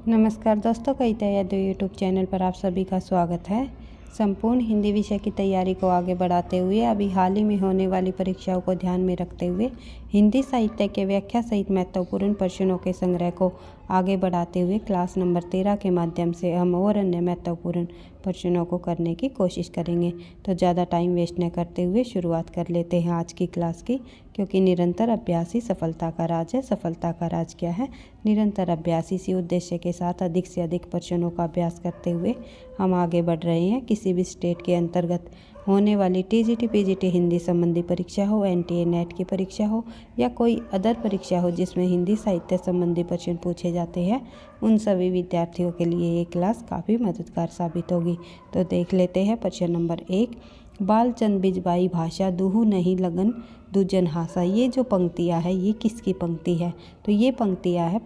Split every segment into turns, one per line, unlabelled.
नमस्कार दोस्तों, कविता Yadav YouTube channel पर आप सभी का स्वागत है। संपूर्ण हिंदी विषय की तैयारी को आगे बढ़ाते हुए अभी हाल ही में होने वाली परीक्षाओं को ध्यान में रखते हुए हिंदी साहित्य के व्याख्या सहित महत्वपूर्ण प्रश्नों के संग्रह को आगे बढ़ाते हुए क्लास नंबर 13 के माध्यम से हम और अन्य महत्वपूर्ण प्रश्नों को करने की कोशिश करेंगे। तो ज़्यादा टाइम वेस्ट न करते हुए शुरुआत कर लेते हैं आज की क्लास की, क्योंकि निरंतर अभ्यास ही सफलता का राज है। सफलता का राज क्या है? निरंतर अभ्यास। इसी उद्देश्य के साथ अधिक से अधिक प्रश्नों का अभ्यास करते हुए हम आगे बढ़ रहे हैं। किसी भी स्टेट के अंतर्गत होने वाली टीजीटी पीजीटी हिंदी संबंधी परीक्षा हो, एनटीए नेट की परीक्षा हो या कोई अदर परीक्षा हो जिसमें हिंदी साहित्य संबंधी प्रश्न पूछे जाते हैं, उन सभी विद्यार्थियों के लिए ये क्लास काफ़ी मददगार साबित होगी। तो देख लेते हैं प्रश्न नंबर 1। बालचंद बिजबाई भाषा दुहु नहीं लगन दूजन हासा। ये जो पंक्तियाँ है ये किसकी पंक्ति है? तो ये पंक्तियाँ है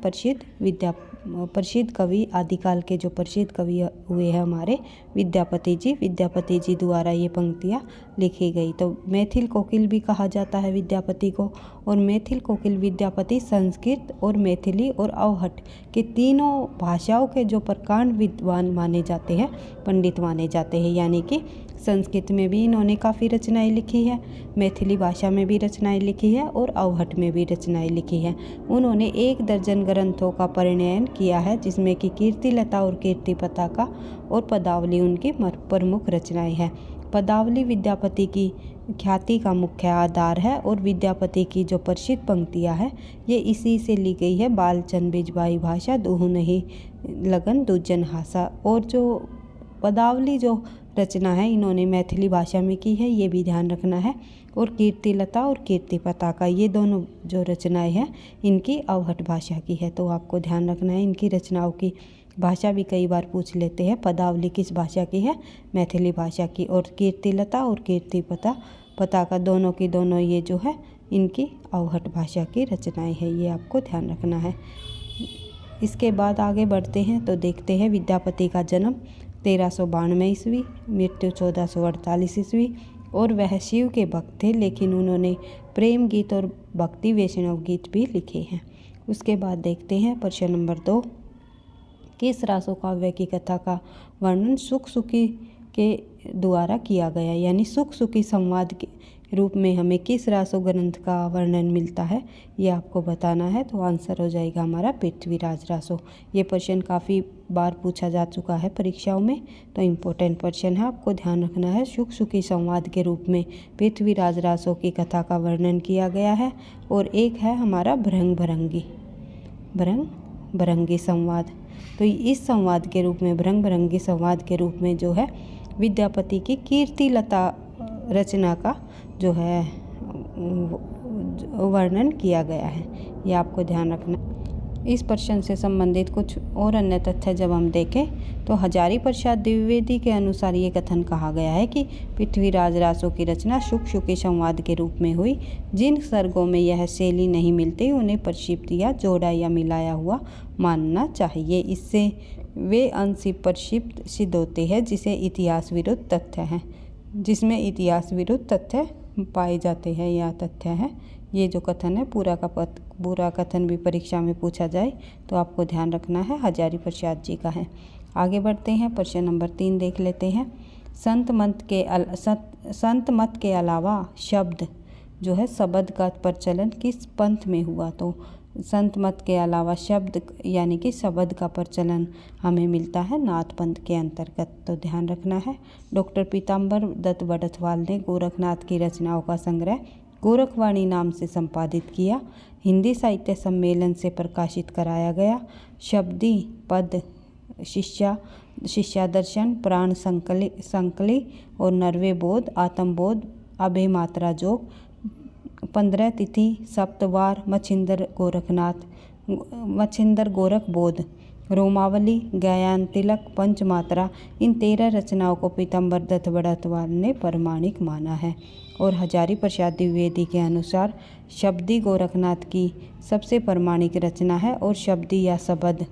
प्रसिद्ध कवि आदिकाल के जो प्रसिद्ध कवि हुए हैं हमारे विद्यापति जी द्वारा ये पंक्तियाँ लिखी गई। तो मैथिल कोकिल भी कहा जाता है विद्यापति को, और मैथिल कोकिल विद्यापति संस्कृत और मैथिली और अवहट के तीनों भाषाओं के जो प्रकांड विद्वान माने जाते हैं, पंडित माने जाते हैं। यानी कि संस्कृत में भी इन्होंने काफ़ी रचनाएं लिखी है, मैथिली भाषा में भी रचनाएं लिखी है और अवहट में भी रचनाएं लिखी हैं। उन्होंने 1 दर्जन ग्रंथों का परिणयन किया है, जिसमें कि कीर्तिलता और कीर्ति पताका और पदावली उनकी प्रमुख रचनाएं हैं। पदावली विद्यापति की ख्याति का मुख्य आधार है और विद्यापति की जो प्रसिद्ध पंक्तियाँ हैं ये इसी से ली गई है। बालचंद बिजबाई भाषा दुहु नहीं लगन दूजन हासा। और जो पदावली जो रचना है इन्होंने मैथिली भाषा में की है, ये भी ध्यान रखना है। और कीर्तिलता और कीर्ति पताका ये दोनों जो रचनाएं हैं इनकी अवहट भाषा की है। तो आपको ध्यान रखना है, इनकी रचनाओं की भाषा भी कई बार पूछ लेते हैं। पदावली किस भाषा की है? मैथिली भाषा की। और कीर्तिलता और कीर्ति पताका दोनों की दोनों ये जो है इनकी अवहट भाषा की रचनाएं हैं, ये आपको ध्यान रखना है। इसके बाद आगे बढ़ते हैं तो देखते हैं विद्यापति का जन्म 1392 ईस्वी, मृत्यु 1448 ईस्वी। और वह शिव के भक्त थे, लेकिन उन्होंने प्रेम गीत और भक्ति वैष्णव गीत भी लिखे हैं। उसके बाद देखते हैं प्रश्न नंबर 2। किस रासो काव्य की कथा का वर्णन सुख सुखी के द्वारा किया गया? यानी सुख सुखी संवाद के रूप में हमें किस रासो ग्रंथ का वर्णन मिलता है, ये आपको बताना है। तो आंसर हो जाएगा हमारा पृथ्वीराज रासो। ये प्रश्न काफ़ी बार पूछा जा चुका है परीक्षाओं में, तो इम्पोर्टेंट प्रश्न है, आपको ध्यान रखना है। सुख सुखी संवाद के रूप में पृथ्वीराज रासो की कथा का वर्णन किया गया है। और एक है हमारा भृंग भरंगी संवाद। तो इस संवाद के रूप में भृंग भरंगी संवाद के रूप में जो है विद्यापति की कीर्तिलता रचना का जो है वर्णन किया गया है, ये आपको ध्यान रखना। इस प्रश्न से संबंधित कुछ और अन्य तथ्य जब हम देखें तो हजारी प्रसाद द्विवेदी के अनुसार ये कथन कहा गया है कि पृथ्वीराज रासो की रचना सुख सुखी संवाद के रूप में हुई। जिन सर्गों में यह शैली नहीं मिलती उन्हें प्रक्षिप्त या जोड़ा या मिलाया हुआ मानना चाहिए। इससे वे अंश प्रक्षिप्त सिद्ध होते हैं जिसे इतिहास विरुद्ध तथ्य हैं, जिसमें इतिहास विरुद्ध तथ्य पाए जाते हैं या तथ्य है। ये जो कथन है पूरा कथन भी परीक्षा में पूछा जाए तो आपको ध्यान रखना है, हजारी प्रसाद जी का है। आगे बढ़ते हैं, प्रश्न नंबर 3 देख लेते हैं। संत मत के अलावा शब्द जो है शब्द का प्रचलन किस पंथ में हुआ? तो संत मत के अलावा शब्द यानी कि शब्द का प्रचलन हमें मिलता है नाथ पंथ के अंतर्गत, तो ध्यान रखना है। डॉक्टर पीताम्बर दत्त बड़थवाल ने गोरखनाथ की रचनाओं का संग्रह गोरखवाणी नाम से संपादित किया। हिंदी साहित्य सम्मेलन से प्रकाशित कराया गया। शब्दी पद शिष्यादर्शन प्राण संकली और नरवे बोध आत्मबोध अभय मात्रा जोग 15 तिथि सप्तवार मच्छिंदर गोरख बोध रोमावली गायन तिलक पंचमात्रा, इन 13 रचनाओं को पीताम्बर दत्त बड़थवाल ने प्रमाणिक माना है। और हजारी प्रसाद द्विवेदी के अनुसार शब्दी गोरखनाथ की सबसे प्रमाणिक रचना है और शब्दी या शब्द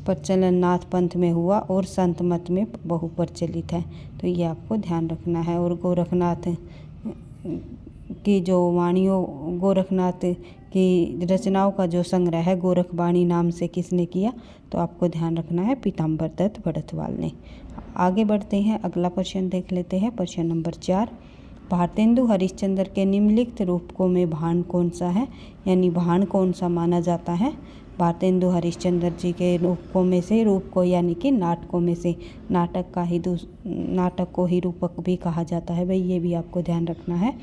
प्रचलन नाथ पंथ में हुआ और संत मत में बहुप्रचलित है, तो ये आपको ध्यान रखना है। और गोरखनाथ की जो वाणियों गोरखनाथ की रचनाओं का जो संग्रह है गोरखवाणी नाम से किसने किया, तो आपको ध्यान रखना है पीताम्बर दत्त भड़तवाल ने। आगे बढ़ते हैं, अगला प्रश्न देख लेते हैं। प्रश्न नंबर 4, भारतेंदु हरिश्चंद्र के निम्नलिखित रूपकों में भाण कौन सा है, यानी भाण कौन सा माना जाता है। भारतेंदु हरिश्चंद्र जी के रूपकों में से, रूप को यानी कि नाटकों में से, नाटक को ही रूपक भी कहा जाता है भाई, ये भी आपको ध्यान रखना है।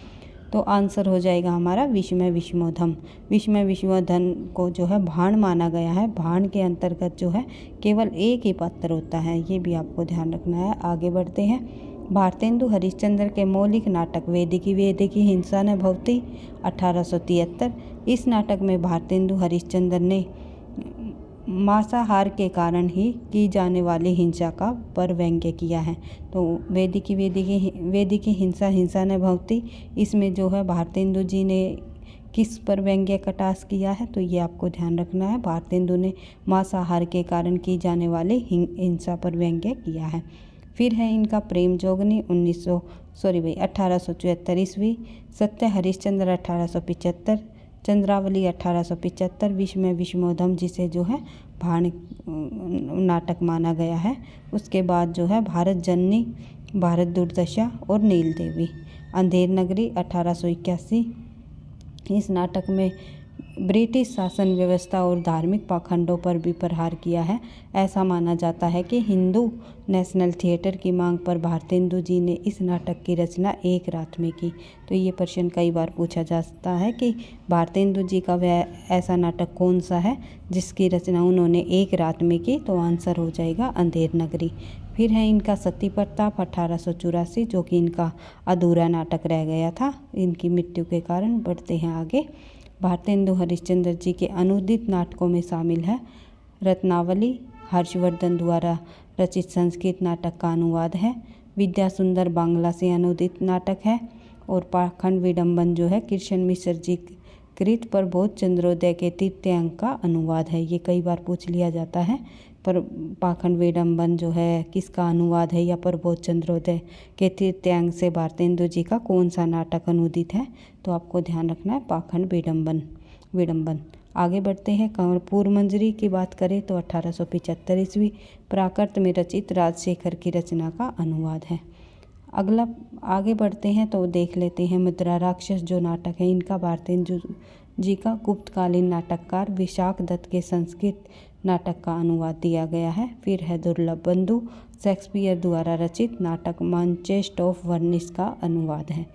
तो आंसर हो जाएगा हमारा विस्मय विस्मोधम। विस्मय विस्मोधन को जो है भाण माना गया है। भाण के अंतर्गत जो है केवल एक ही पात्र होता है, ये भी आपको ध्यान रखना है। आगे बढ़ते हैं, भारतेंदु हरिश्चंद्र के मौलिक नाटक वेदिकी वेदिकी हिंसा न भवती 1873। इस नाटक में भारतेंदु हरिश्चंद्र ने मांसाहार के कारण ही की जाने वाली हिंसा का पर व्यंग्य किया है। तो वेदिकी हिंसा न भवती, इसमें जो है भारतेंदु जी ने किस पर व्यंग्य कटाक्ष किया है, तो ये आपको ध्यान रखना है। भारतेंदु ने मांसाहार के कारण की जाने वाली हिंसा पर व्यंग्य किया है। फिर है इनका प्रेम जोगनी 1874 ईस्वी, सत्य हरिश्चंद्र 1875, चंद्रावली 1875, विस्मय विस्मोधम जिसे जो है भाण नाटक माना गया है। उसके बाद जो है भारत जननी, भारत दुर्दशा और नील देवी। अंधेर नगरी 1881। इस नाटक में ब्रिटिश शासन व्यवस्था और धार्मिक पाखंडों पर भी प्रहार किया है। ऐसा माना जाता है कि हिंदू नेशनल थिएटर की मांग पर भारतेंदु जी ने इस नाटक की रचना एक रात में की। तो ये प्रश्न कई बार पूछा जाता है कि भारतेंदु जी का वह ऐसा नाटक कौन सा है जिसकी रचना उन्होंने एक रात में की, तो आंसर हो जाएगा अंधेर नगरी। फिर है इनका सती प्रताप 1884, जो कि इनका अधूरा नाटक रह गया था इनकी मृत्यु के कारण। बढ़ते हैं आगे, भारतेंदु हरिश्चंद्र जी के अनुदित नाटकों में शामिल है रत्नावली, हर्षवर्धन द्वारा रचित संस्कृत नाटक का अनुवाद है, विद्या सुंदर बांग्ला से अनुदित नाटक है, और पाखंड विडम्बन जो है कृष्ण मिश्र जी कृत प्रबोध चंद्रोदय के तृतीय अंक का अनुवाद है। ये कई बार पूछ लिया जाता है, पर पाखंड विडम्बन जो है किसका अनुवाद है, या प्रबोध चंद्रोदय के तृतीय अंक से भारतेंदु जी का कौन सा नाटक अनुदित है, तो आपको ध्यान रखना है पाखंड विडम्बन। आगे बढ़ते हैं, कर्पूर मंजरी की बात करें तो 1875 ईस्वी, प्राकृत में रचित राजशेखर की रचना का अनुवाद है। अगला आगे बढ़ते हैं तो देख लेते हैं मुद्रा राक्षस जो नाटक है, इनका भारतेंदु जी का गुप्तकालीन नाटककार विशाख दत्त के संस्कृत नाटक का अनुवाद दिया गया है। फिर है दुर्लभ बंधु, शेक्सपियर द्वारा रचित नाटक मानचेस्ट ऑफ वर्निस का अनुवाद है।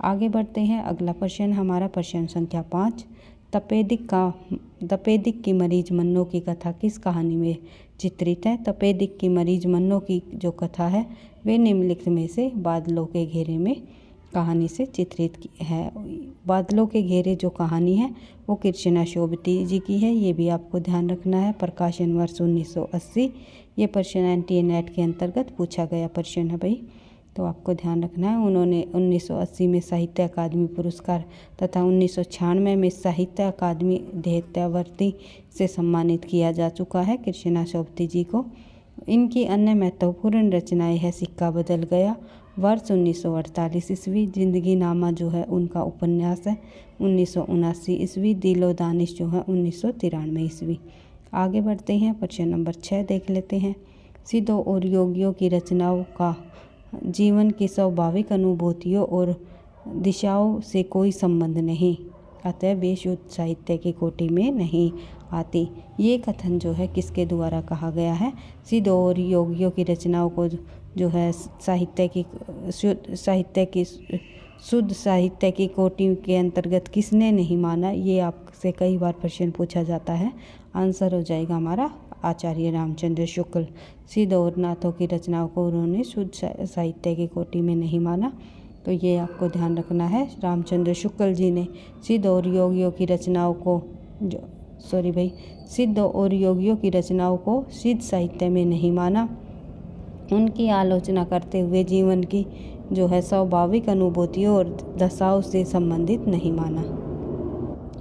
आगे बढ़ते हैं, अगला प्रश्न हमारा प्रश्न संख्या 5, तपेदिक की मरीज मन्नो की कथा किस कहानी में चित्रित है। तपेदिक की मरीज मन्नो की जो कथा है वे निम्नलिखित में से बादलों के घेरे में कहानी से चित्रित है। बादलों के घेरे जो कहानी है वो कृष्णा शोभती जी की है, ये भी आपको ध्यान रखना है। प्रकाशन वर्ष 1980। ये प्रश्न NTA-NET के अंतर्गत पूछा गया प्रश्न है भाई, तो आपको ध्यान रखना है। उन्होंने 1980 में साहित्य अकादमी पुरस्कार तथा 1996 में साहित्य अकादमी ध्येयवर्ती से सम्मानित किया जा चुका है कृष्णा शोभती जी को। इनकी अन्य महत्वपूर्ण रचनाएं है सिक्का बदल गया वर्ष 1948 ईस्वी, जिंदगी नामा जो है उनका उपन्यास है 1979 ईस्वी, दिलो दानिश जो है 1993 ईस्वी। आगे बढ़ते हैं, प्रश्न नंबर 6 देख लेते हैं। सिद्धों और योगियों की रचनाओं का जीवन की स्वाभाविक अनुभूतियों और दिशाओं से कोई संबंध नहीं, अतः वे शुद्ध साहित्य की कोटि में नहीं आती। ये कथन जो है किसके द्वारा कहा गया है। सिद्धों और योगियों की रचनाओं को जो है शुद्ध साहित्य की कोटि के अंतर्गत किसने नहीं माना, ये आपसे कई बार प्रश्न पूछा जाता है। आंसर हो जाएगा हमारा आचार्य रामचंद्र शुक्ल। सिद्ध और नाथों की रचनाओं को उन्होंने शुद्ध साहित्य की कोटि में नहीं माना, तो ये आपको ध्यान रखना है। रामचंद्र शुक्ल जी ने सिद्ध और योगियों की रचनाओं को सिद्ध और योगियों की रचनाओं को सिद्ध साहित्य में नहीं माना। उनकी आलोचना करते हुए जीवन की जो है स्वाभाविक अनुभूतियों और दशाओं से संबंधित नहीं माना।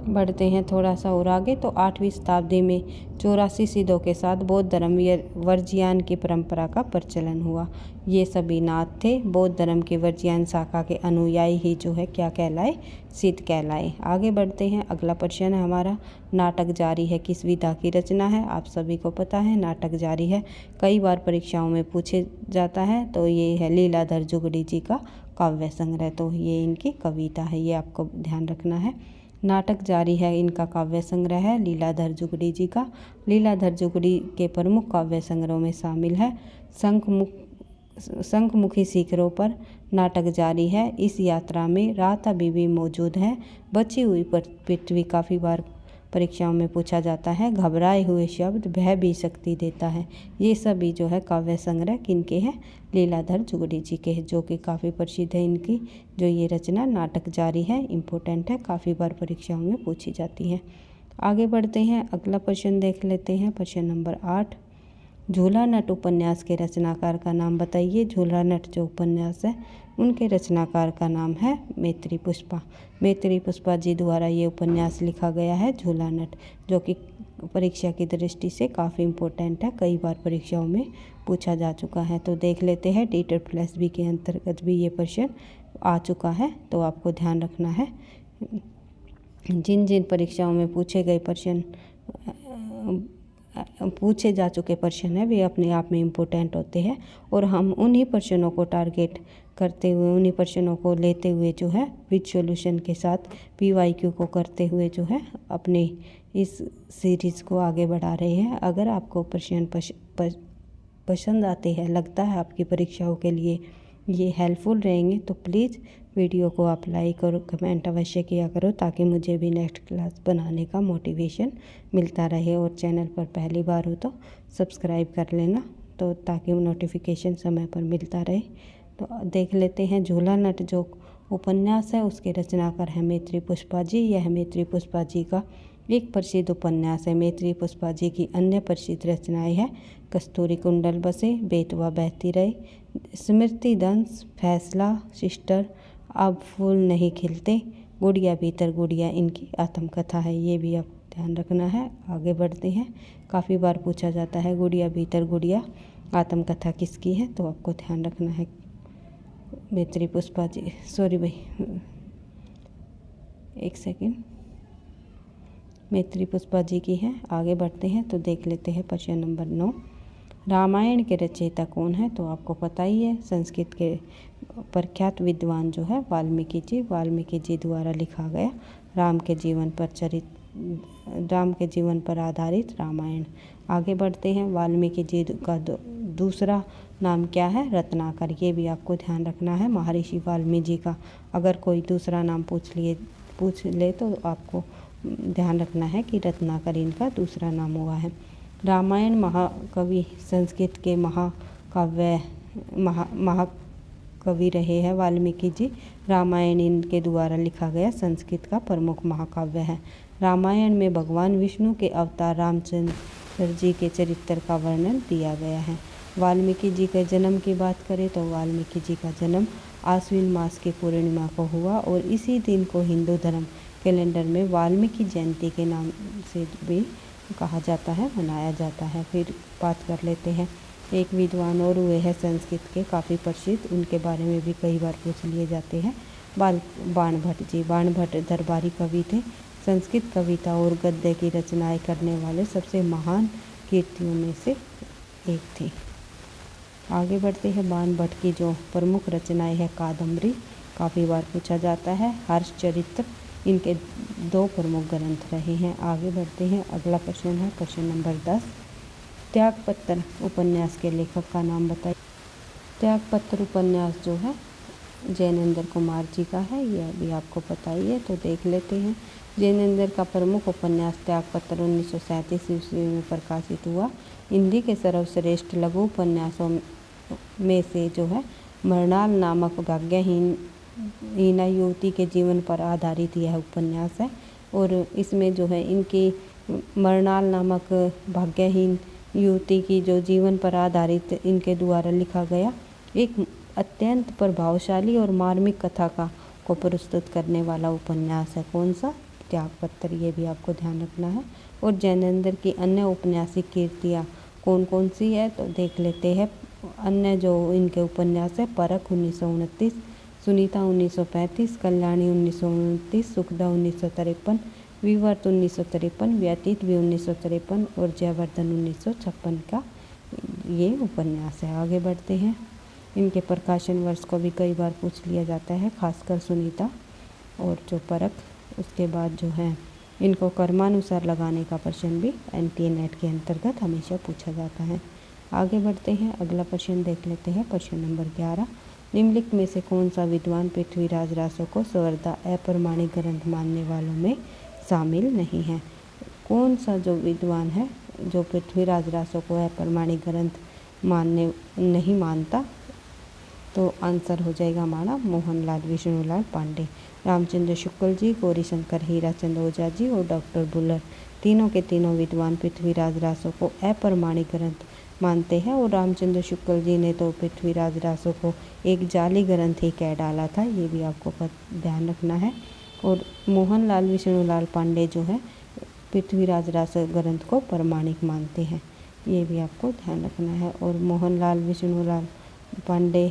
बढ़ते हैं थोड़ा सा और आगे तो 8वीं शताब्दी में 84 सिद्धों के साथ बौद्ध धर्म वर्जियान की परंपरा का प्रचलन हुआ। ये सभी नाथ थे। बौद्ध धर्म के वर्जियान शाखा के अनुयायी ही जो है क्या कहलाए, सिद्ध कहलाए। आगे बढ़ते हैं। अगला प्रश्न है हमारा, नाटक जारी है किस विधा की रचना है। आप सभी को पता है नाटक जारी है कई बार परीक्षाओं में पूछे जाता है। तो ये है लीलाधर जुगड़ी जी का काव्य संग्रह, तो ये इनकी कविता है, ये आपको ध्यान रखना है। नाटक जारी है इनका काव्य संग्रह है लीलाधर जुगड़ी जी का। लीलाधर जुगड़ी के प्रमुख काव्य संग्रहों में शामिल है शंखमुखी शिखरों पर नाटक जारी है। इस यात्रा में रात अभी भी मौजूद है। बची हुई पृथ्वी काफ़ी बार परीक्षाओं में पूछा जाता है। घबराए हुए शब्द भय भी शक्ति देता है। ये सभी जो है काव्य संग्रह किनके हैं, लीलाधर जुगड़ी जी के हैं, जो कि काफ़ी प्रसिद्ध है। इनकी जो ये रचना नाटक जारी है इम्पोर्टेंट है, काफ़ी बार परीक्षाओं में पूछी जाती है। आगे बढ़ते हैं। अगला प्रश्न देख लेते हैं। प्रश्न नंबर 8, झूला नट उपन्यास के रचनाकार का नाम बताइए। झूला नट जो उपन्यास है उनके रचनाकार का नाम है मैत्री पुष्पा। मैत्री पुष्पा जी द्वारा ये उपन्यास लिखा गया है झूला नट, जो कि परीक्षा की दृष्टि से काफ़ी इम्पोर्टेंट है, कई बार परीक्षाओं में पूछा जा चुका है। तो देख लेते हैं। टीटर+B के अंतर्गत भी ये प्रश्न आ चुका है, तो आपको ध्यान रखना है। जिन जिन परीक्षाओं में पूछे जा चुके प्रश्न हैं वे अपने आप में इम्पोर्टेंट होते हैं, और हम उन्हीं प्रश्नों को टारगेट करते हुए, उन्हीं प्रश्नों को लेते हुए जो है विद सॉल्यूशन के साथ PYQ को करते हुए जो है अपने इस सीरीज़ को आगे बढ़ा रहे हैं। अगर आपको प्रश्न पसंद आते हैं, लगता है आपकी परीक्षाओं के लिए ये हेल्पफुल रहेंगे, तो प्लीज़ वीडियो को आप लाइक और कमेंट अवश्य किया करो, ताकि मुझे भी नेक्स्ट क्लास बनाने का मोटिवेशन मिलता रहे। और चैनल पर पहली बार हो तो सब्सक्राइब कर लेना, तो ताकि नोटिफिकेशन समय पर मिलता रहे। तो देख लेते हैं। झूला नट जो उपन्यास है उसके रचनाकार है मैत्री पुष्पा जी। यह मैत्री पुष्पा जी का एक प्रसिद्ध उपन्यास है। मैत्री पुष्पा जी की अन्य प्रसिद्ध रचनाएं हैं कस्तूरी कुंडल बसे, बेतवा बहती रहे, स्मृति दंश, फैसला, सिस्टर, अब फूल नहीं खिलते, गुड़िया भीतर गुड़िया इनकी आत्मकथा है। ये भी आप ध्यान रखना है। आगे बढ़ते हैं। काफ़ी बार पूछा जाता है गुड़िया भीतर गुड़िया आत्मकथा किसकी है, तो आपको ध्यान रखना है। मैत्री पुष्पा जी, सॉरी भाई, एक सेकेंड, मैत्री पुष्पा जी की है। आगे बढ़ते हैं। तो देख लेते हैं प्रश्न नंबर 9, रामायण के रचयिता कौन है। तो आपको पता ही है, संस्कृत के प्रख्यात विद्वान जो है वाल्मीकि जी। वाल्मीकि जी द्वारा लिखा गया राम के जीवन पर आधारित रामायण। आगे बढ़ते हैं। वाल्मीकि जी का दूसरा नाम क्या है, रत्नाकर। ये भी आपको ध्यान रखना है। महर्षि वाल्मीकि जी का अगर कोई दूसरा नाम पूछ ले तो आपको ध्यान रखना है कि रत्नाकर इनका दूसरा नाम हुआ है। रामायण महाकवि, संस्कृत के महाकवि रहे हैं वाल्मीकि जी। रामायण इनके द्वारा लिखा गया संस्कृत का प्रमुख महाकाव्य है। रामायण में भगवान विष्णु के अवतार रामचंद्र जी के चरित्र का वर्णन दिया गया है। वाल्मीकि जी के जन्म की बात करें तो वाल्मीकि जी का जन्म आश्विन मास की पूर्णिमा को हुआ, और इसी दिन को हिंदू धर्म कैलेंडर में वाल्मीकि जयंती के नाम से भी कहा जाता है, मनाया जाता है। फिर बात कर लेते हैं। एक विद्वान और हुए हैं संस्कृत के काफ़ी प्रसिद्ध, उनके बारे में भी कई बार पूछ लिए जाते हैं। बाणभट्ट जी। बाणभट्ट दरबारी कवि थे। संस्कृत कविता और गद्य की रचनाएं करने वाले सबसे महान कीर्तियों में से एक थी। आगे बढ़ते हैं। बाणभट्ट की जो प्रमुख रचनाएं है कादम्बरी, काफ़ी बार पूछा जाता है। हर्षचरित्र इनके 2 प्रमुख ग्रंथ रहे हैं। आगे बढ़ते हैं। अगला प्रश्न है प्रश्न नंबर 10, त्यागपत्र उपन्यास के लेखक का नाम बताइए। त्यागपत्र उपन्यास जो है जैनेन्द्र कुमार जी का है, यह भी आपको पता ही है, तो देख लेते हैं। जैनेन्द्र का प्रमुख उपन्यास त्यागपत्र 1937 ईस्वी में प्रकाशित हुआ। हिंदी के सर्वश्रेष्ठ लघु उपन्यासों में से जो है मृणाल नामक भाग्यहीन युवती के जीवन पर आधारित यह उपन्यास है। और इसमें जो है इनकी मृणाल नामक भाग्यहीन युवती की जो जीवन पर आधारित इनके द्वारा लिखा गया एक अत्यंत प्रभावशाली और मार्मिक कथा को प्रस्तुत करने वाला उपन्यास है। कौन सा? त्यागपत्र, ये भी आपको ध्यान रखना है। और जैनेंद्र की अन्य औपन्यासिक कीर्तियाँ कौन कौन सी है तो देख लेते हैं। अन्य जो इनके उपन्यास है, परख 1929, सुनीता 1935, कल्याणी 1929, सुखदा 1953, विवर्त 1953, व्यतीत भी 1953 और जयवर्धन 1956 का ये उपन्यास है। आगे बढ़ते हैं। इनके प्रकाशन वर्ष को भी कई बार पूछ लिया जाता है, खासकर सुनीता और जो परख। उसके बाद जो है इनको कर्मानुसार लगाने का प्रश्न भी NTA नेट के अंतर्गत हमेशा पूछा जाता है। आगे बढ़ते हैं, अगला प्रश्न देख लेते हैं। प्रश्न नंबर 11, निम्नलिखित में से कौन सा विद्वान पृथ्वीराज रासो को सर्वदा अप्रमाणिक ग्रंथ मानने वालों में शामिल नहीं है? कौन सा जो विद्वान है जो पृथ्वीराज रासो को अप्रमाणिक ग्रंथ नहीं मानता? तो आंसर हो जाएगा हमारा मोहनलाल विष्णुलाल पांडे। रामचंद्र शुक्ल जी, गौरीशंकर हीराचंद ओझा जी और डॉक्टर बुल्लर, तीनों के तीनों विद्वान पृथ्वीराज रासो को अप्रमाणिक ग्रंथ मानते हैं। और रामचंद्र शुक्ल जी ने तो पृथ्वीराज रासो को एक जाली ग्रंथ ही कह डाला था, ये भी आपको ध्यान रखना है। और मोहनलाल विष्णुलाल पांडे जो है पृथ्वीराज रासो ग्रंथ को प्रमाणिक मानते हैं, ये भी आपको ध्यान रखना है। और मोहनलाल विष्णुलाल पांडे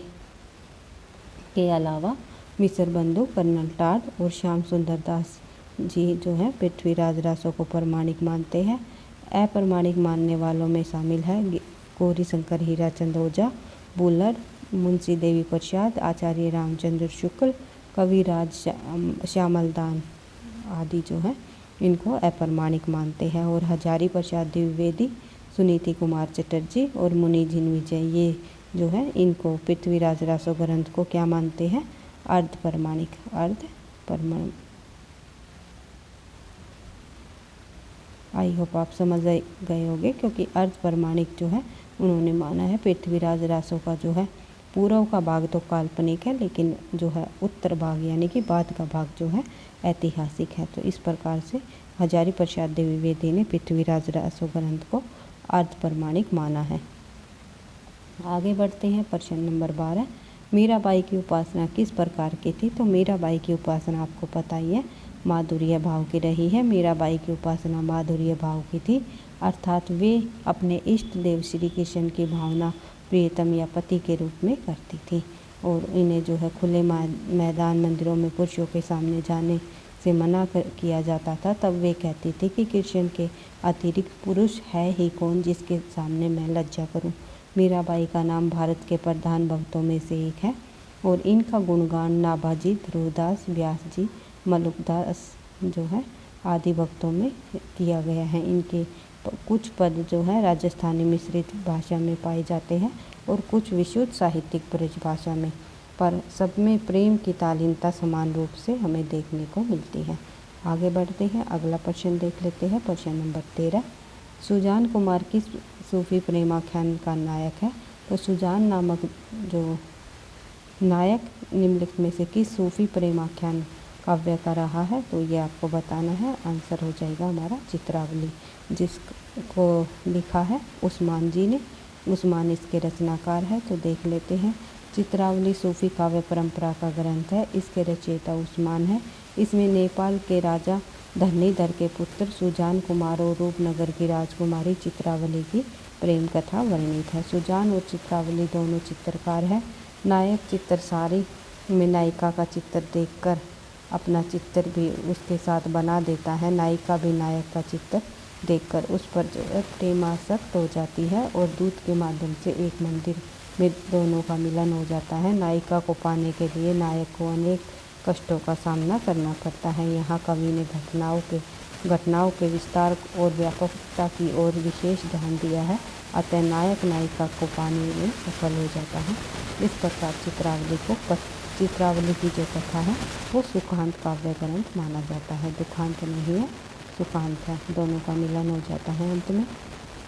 के अलावा मिसर बंधु, कर्नल टाड और श्याम सुंदर दास जी जो है पृथ्वीराज रासो को प्रमाणिक मानते हैं। अप्रमाणिक मानने वालों में शामिल है गौरीशंकर हीराचंद ओझा, बुल्लर, मुंशी देवी प्रसाद, आचार्य रामचंद्र शुक्ल, कविराज श्यामलदान आदि जो है इनको अप्रमाणिक मानते हैं। और हजारी प्रसाद द्विवेदी, सुनीति कुमार चटर्जी और मुनि जिनविजय, ये जो है इनको पृथ्वीराज रासो ग्रंथ को क्या मानते हैं? अर्ध प्रमाणिक। आई होप आप समझ गए होंगे, क्योंकि अर्ध प्रमाणिक जो है उन्होंने माना है पृथ्वीराज रासो का जो है पूर्व का भाग तो काल्पनिक है, लेकिन जो है उत्तर भाग यानी कि बाद का भाग जो है ऐतिहासिक है। तो इस प्रकार से हजारी प्रसाद द्विवेदी ने पृथ्वीराज रासो ग्रंथ को अर्ध प्रमाणिक माना है। आगे बढ़ते हैं। प्रश्न नंबर 12, मीराबाई की उपासना किस प्रकार की थी? तो मीराबाई की उपासना आपको पता ही है, माधुर्य भाव की रही है। मीराबाई की उपासना माधुर्य भाव की थी, अर्थात वे अपने इष्ट देव श्री कृष्ण की भावना प्रियतम या पति के रूप में करती थी। और इन्हें जो है खुले मैदान मंदिरों में पुरुषों के सामने जाने से मना किया जाता था। तब वे कहती थी कि कृष्ण के अतिरिक्त पुरुष है ही कौन जिसके सामने मैं लज्जा करूं। मीराबाई का नाम भारत के प्रधान भक्तों में से एक है और इनका गुणगान नाभाजी, ध्रुवदास, व्यास जी, मलुकदास जो है आदि भक्तों में किया गया है। इनके कुछ पद जो है राजस्थानी मिश्रित भाषा में पाए जाते हैं और कुछ विशुद्ध साहित्यिक ब्रज भाषा में, पर सब में प्रेम की तालीनता समान रूप से हमें देखने को मिलती है। आगे बढ़ते हैं, अगला प्रश्न देख लेते हैं। प्रश्न नंबर 13, सुजान कुमार किस सूफी प्रेमाख्यान का नायक है? तो सुजान नामक जो नायक निम्नलिखित में से किस सूफी प्रेमाख्यान काव्य का रहा है? तो ये आपको बताना है। आंसर हो जाएगा हमारा चित्रावली, जिसको लिखा है उस्मान जी ने। उस्मान इसके रचनाकार है। तो देख लेते हैं। चित्रावली सूफी काव्य परंपरा का ग्रंथ है। इसके रचयिता उस्मान है। इसमें नेपाल के राजा धरणीधर के पुत्र सुजान कुमार और रूपनगर की राजकुमारी चित्रावली की प्रेम कथा वर्णित है। सुजान और चित्रावली दोनों चित्रकार हैं। नायक चित्रसारी में नायिका का चित्र देखकर अपना चित्र भी उसके साथ बना देता है। नायिका भी नायक का चित्र देखकर उस पर जो है प्रेमासक्त हो जाती है और दूत के माध्यम से एक मंदिर में दोनों का मिलन हो जाता है। नायिका को पाने के लिए नायक को अनेक कष्टों का सामना करना पड़ता है। यहाँ कवि ने घटनाओं के विस्तार और व्यापकता की ओर विशेष ध्यान दिया है। अतः नायक नायिका को पाने में सफल हो जाता है। इस प्रकार चित्रावली की जो कथा है वो सुखांत काव्य ग्रंथ माना जाता है। दुखांत नहीं है, सुखांत है। दोनों का मिलन हो जाता है अंत में।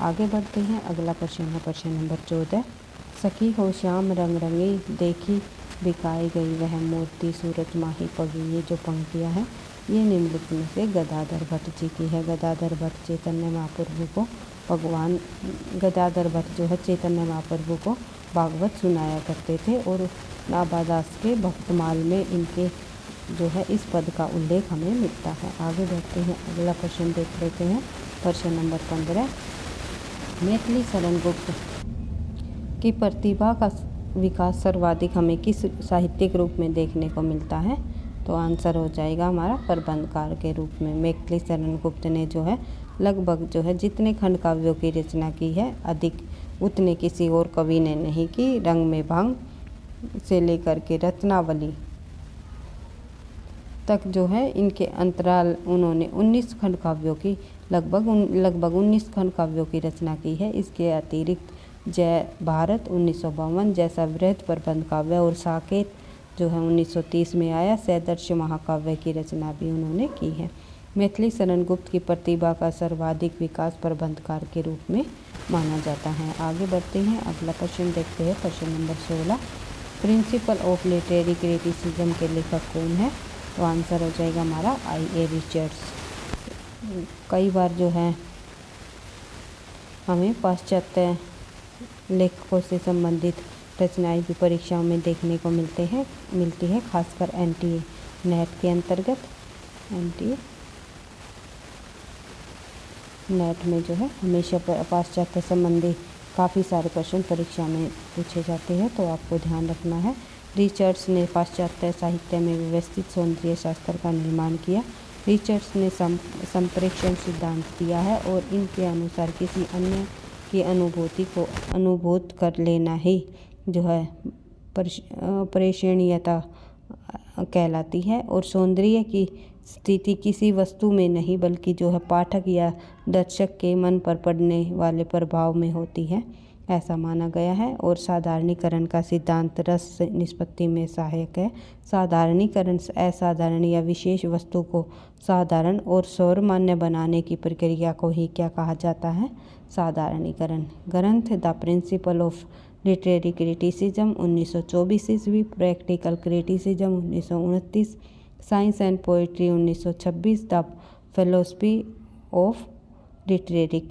आगे बढ़ते हैं। अगला प्रश्न है प्रश्न नंबर 14, सखी हो श्याम रंग रंगी, देखी बिकाई गई वह मूर्ति, सूरज माही पगी। ये जो पंक्तियाँ हैं ये निम्नलिखित में से गदाधर भट्ट जी की है। गदाधर भट्ट चैतन्य महाप्रभु को गदाधर भट्ट जो है चैतन्य महाप्रभु को भागवत सुनाया करते थे और नाभादास के भक्तमाल में इनके जो है इस पद का उल्लेख हमें मिलता है। आगे बढ़ते हैं, अगला प्रश्न देख लेते हैं। प्रश्न नंबर 15, मैथिली शरण गुप्त की प्रतिभा का विकास सर्वाधिक हमें किस साहित्यिक रूप में देखने को मिलता है? तो आंसर हो जाएगा हमारा प्रबंधकार के रूप में। मैथिली शरण गुप्त ने जो है लगभग जो है जितने खंड काव्यों की रचना की है, अधिक उतने किसी और कवि ने नहीं की। रंग में भांग से लेकर के रत्नावली तक जो है इनके अंतराल उन्होंने 19 खंड काव्यों की लगभग 19 खंड काव्यों की रचना की है। इसके अतिरिक्त जय भारत 1952 जैसा वृहद प्रबंध काव्य और साकेत जो है 1930 में आया सैदर्श महाकाव्य की रचना भी उन्होंने की है। मैथिली शरण गुप्त की प्रतिभा का सर्वाधिक विकास प्रबंधकार के रूप में माना जाता है। आगे बढ़ते हैं, अगला प्रश्न देखते हैं। प्रश्न number 16, principle of literary criticism के लेखक कौन है? तो आंसर हो जाएगा हमारा I.A. रिचर्ड्स। कई बार जो है हमें पाश्चात्य लेखकों से संबंधित रचनाएं भी परीक्षाओं में देखने को मिलती है, खासकर NTA नेट के अंतर्गत। NTA नेट में जो है हमेशा पाश्चात्य संबंधी काफ़ी सारे प्रश्न परीक्षा में पूछे जाते हैं, तो आपको ध्यान रखना है। रिचर्ड्स ने पाश्चात्य साहित्य में व्यवस्थित सौंदर्य शास्त्र का निर्माण किया। रिचर्ड्स ने संप्रेक्षण सिद्धांत दिया है और इनके अनुसार किसी अन्य की अनुभूति को अनुभूत कर लेना ही जो है प्रेषणीयता कहलाती है, और सौंदर्य की स्थिति किसी वस्तु में नहीं बल्कि जो है पाठक या दर्शक के मन पर पड़ने वाले प्रभाव में होती है, ऐसा माना गया है। और साधारणीकरण का सिद्धांत रस निष्पत्ति में सहायक है। साधारणीकरण असाधारण या विशेष वस्तु को साधारण और सर्वमान्य बनाने की प्रक्रिया को ही क्या कहा जाता है? साधारणीकरण। ग्रंथ the principle of literary criticism 1924 ईस्वी, practical criticism 1929, science and poetry 1926, the philosophy of literary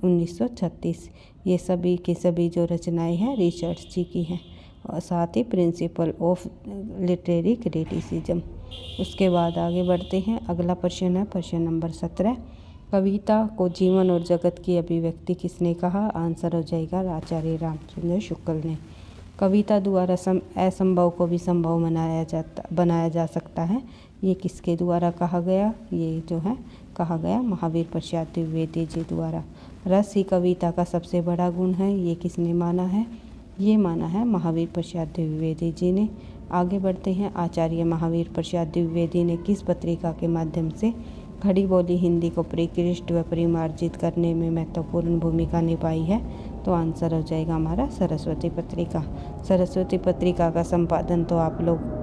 1936। ये सभी की सभी जो रचनाएं हैं रिचर्ड्स जी की हैं, और साथ ही प्रिंसिपल ऑफ लिटरेरी क्रिटिसिज्म। उसके बाद आगे बढ़ते हैं, अगला प्रश्न है प्रश्न नंबर 17, कविता को जीवन और जगत की अभिव्यक्ति किसने कहा? आंसर हो जाएगा आचार्य रामचंद्र शुक्ल ने। कविता द्वारा असंभव को भी संभव बनाया जा सकता है, ये किसके द्वारा कहा गया? ये जो है कहा गया महावीर प्रसाद द्विवेदी जी द्वारा। रस ही कविता का सबसे बड़ा गुण है, ये किसने माना है? ये माना है महावीर प्रसाद द्विवेदी जी ने। आगे बढ़ते हैं, आचार्य महावीर प्रसाद द्विवेदी ने किस पत्रिका के माध्यम से खड़ी बोली हिंदी को परिष्कृत व परिमार्जित करने में महत्वपूर्ण भूमिका निभाई है? तो आंसर हो जाएगा हमारा सरस्वती पत्रिका। सरस्वती पत्रिका का संपादन तो आप लोग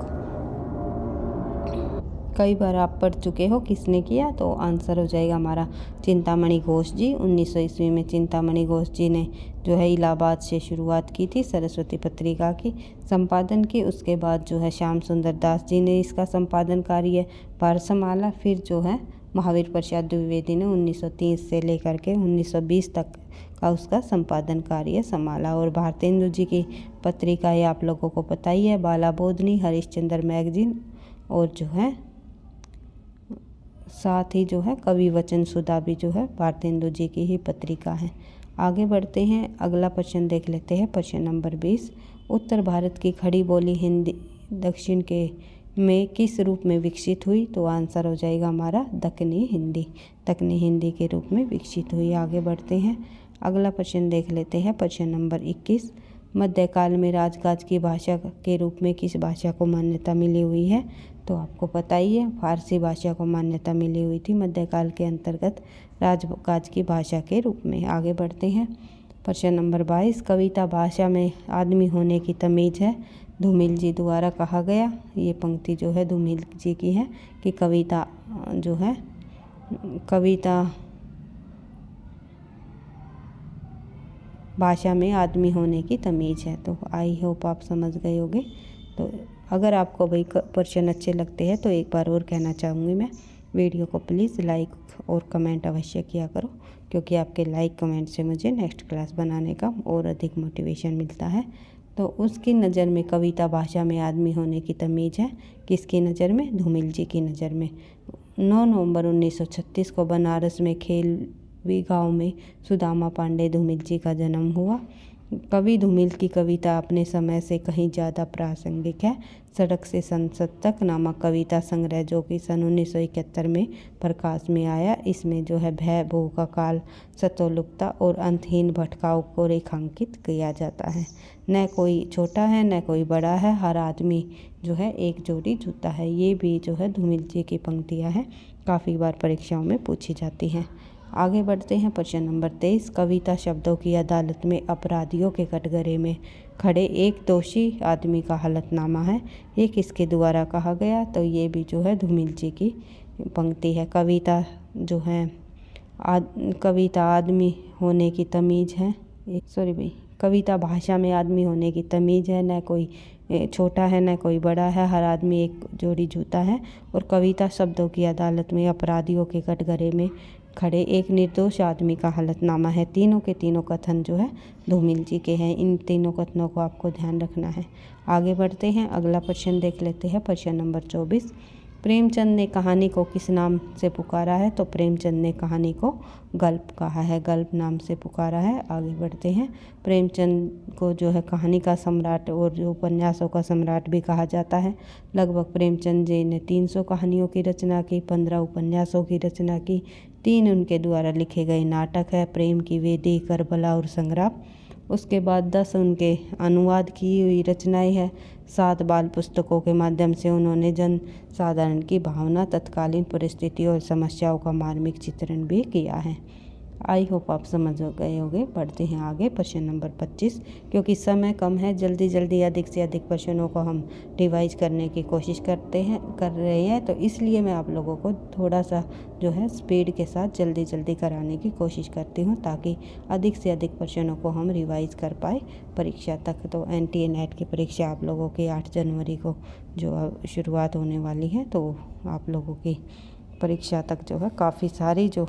कई बार आप पढ़ चुके हो, किसने किया? तो आंसर हो जाएगा हमारा चिंतामणि घोष जी। 1900 ईस्वी में चिंतामणि घोष जी ने जो है इलाहाबाद से शुरुआत की थी सरस्वती पत्रिका की संपादन की। उसके बाद जो है श्याम सुंदर दास जी ने इसका संपादन कार्य भार संभाला। फिर जो है महावीर प्रसाद द्विवेदी ने 1930 से लेकर के 1920 तक का उसका संपादन कार्य संभाला। और भारतेंदु जी की पत्रिका ये आप लोगों को पता ही है, बाला बोधनी, हरिश्चंद्र मैगजीन, और जो है साथ ही जो है कवि वचन सुधा भी जो है भारतेंदु जी की ही पत्रिका है। आगे बढ़ते हैं, अगला प्रश्न देख लेते हैं प्रश्न नंबर 20, उत्तर भारत की खड़ी बोली हिंदी दक्षिण के में किस रूप में विकसित हुई? तो आंसर हो जाएगा हमारा दक्कनी हिंदी के रूप में विकसित हुई। आगे बढ़ते हैं, अगला प्रश्न देख लेते हैं प्रश्न नंबर 21, मध्यकाल में राजकाज की भाषा के रूप में किस भाषा को मान्यता मिली हुई है? तो आपको पता ही है, फारसी भाषा को मान्यता मिली हुई थी मध्यकाल के अंतर्गत राजकाज की भाषा के रूप में। आगे बढ़ते हैं, प्रश्न नंबर 22, कविता भाषा में आदमी होने की तमीज है, धूमिल जी द्वारा कहा गया। ये पंक्ति जो है धूमिल जी की है कि कविता जो है कविता भाषा में आदमी होने की तमीज है। तो आई होप आप समझ गए होंगे। तो अगर आपको वही प्रश्न अच्छे लगते हैं तो एक बार और कहना चाहूँगी मैं, वीडियो को प्लीज़ लाइक और कमेंट अवश्य किया करो, क्योंकि आपके लाइक कमेंट से मुझे नेक्स्ट क्लास बनाने का और अधिक मोटिवेशन मिलता है। तो उसकी नज़र में कविता भाषा में आदमी होने की तमीज़ है। किसकी नज़र में? धूमिल जी की नज़र में। 9 नवंबर 1936 को बनारस में खेलवी गांव में सुदामा पांडे धूमिल जी का जन्म हुआ। कवि धूमिल की कविता अपने समय से कहीं ज़्यादा प्रासंगिक है। सड़क से संसद तक नामक कविता संग्रह जो कि सन 1971 में प्रकाश में आया, इसमें जो है भय, भू का काल, सतोलुकता और अंतहीन भटकाव को रेखांकित किया जाता है। न कोई छोटा है न कोई बड़ा है, हर आदमी जो है एक जोड़ी जूता है। ये भी जो है धूमिल जी की पंक्तियाँ हैं, काफ़ी बार परीक्षाओं में पूछी जाती हैं। आगे बढ़ते हैं। प्रश्न नंबर 23, कविता शब्दों की अदालत में अपराधियों के कटघरे में खड़े एक दोषी आदमी का हलफनामा है। ये किसके द्वारा कहा गया? तो ये भी जो है धूमिल जी की पंक्ति है। कविता जो है कविता आदमी होने की तमीज़ है, कविता भाषा में आदमी होने की तमीज़ है। न कोई छोटा है न कोई बड़ा है, हर आदमी एक जोड़ी जूता है। और कविता शब्दों की अदालत में अपराधियों के कटघरे में खड़े एक निर्दोष आदमी का हलफनामा है। तीनों के तीनों कथन जो है धूमिल जी के हैं। इन तीनों कथनों को आपको ध्यान रखना है। आगे बढ़ते हैं, अगला प्रश्न देख लेते हैं। प्रश्न नंबर 24, प्रेमचंद ने कहानी को किस नाम से पुकारा है? तो प्रेमचंद ने कहानी को गल्प कहा है, गल्प नाम से पुकारा है। आगे बढ़ते हैं। प्रेमचंद को जो है कहानी का सम्राट और जो उपन्यासों का सम्राट भी कहा जाता है। लगभग प्रेमचंद जी ने 300 कहानियों की रचना की, 15 उपन्यासों की रचना की, 3 उनके द्वारा लिखे गए नाटक है, प्रेम की वेदी, करबला और संग्राम। उसके बाद 10 उनके अनुवाद की हुई रचनाएं हैं। 7 बाल पुस्तकों के माध्यम से उन्होंने जन साधारण की भावना, तत्कालीन परिस्थिति और समस्याओं का मार्मिक चित्रण भी किया है। आई होप आप समझ गए होंगे। बढ़ते हैं आगे। प्रश्न नंबर 25, क्योंकि समय कम है, जल्दी जल्दी अधिक से अधिक प्रश्नों को हम रिवाइज करने की कोशिश कर रहे हैं, तो इसलिए मैं आप लोगों को थोड़ा सा जो है स्पीड के साथ जल्दी जल्दी कराने की कोशिश करती हूँ, ताकि अधिक से अधिक प्रश्नों को हम रिवाइज कर पाए परीक्षा तक। तो NTA NET की परीक्षा आप लोगों की 8 जनवरी को जो शुरुआत होने वाली है, तो आप लोगों की परीक्षा तक जो है काफ़ी सारी जो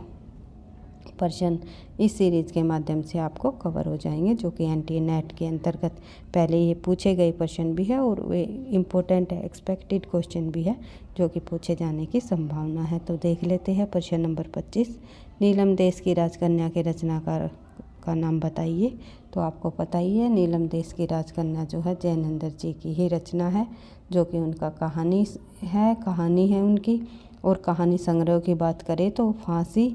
प्रश्न इस सीरीज़ के माध्यम से आपको कवर हो जाएंगे, जो कि NTA NET के अंतर्गत पहले ये पूछे गए प्रश्न भी है और वे इम्पोर्टेंट है, एक्सपेक्टेड क्वेश्चन भी है जो कि पूछे जाने की संभावना है। तो देख लेते हैं प्रश्न नंबर 25, नीलम देश की राजकन्या के रचनाकार का नाम बताइए। तो आपको पता ही है, नीलम देश की राजकन्या जो है जैनेंद्र जी की ही रचना है, जो कि उनका कहानी है उनकी। और कहानी संग्रह की बात करें तो फांसी,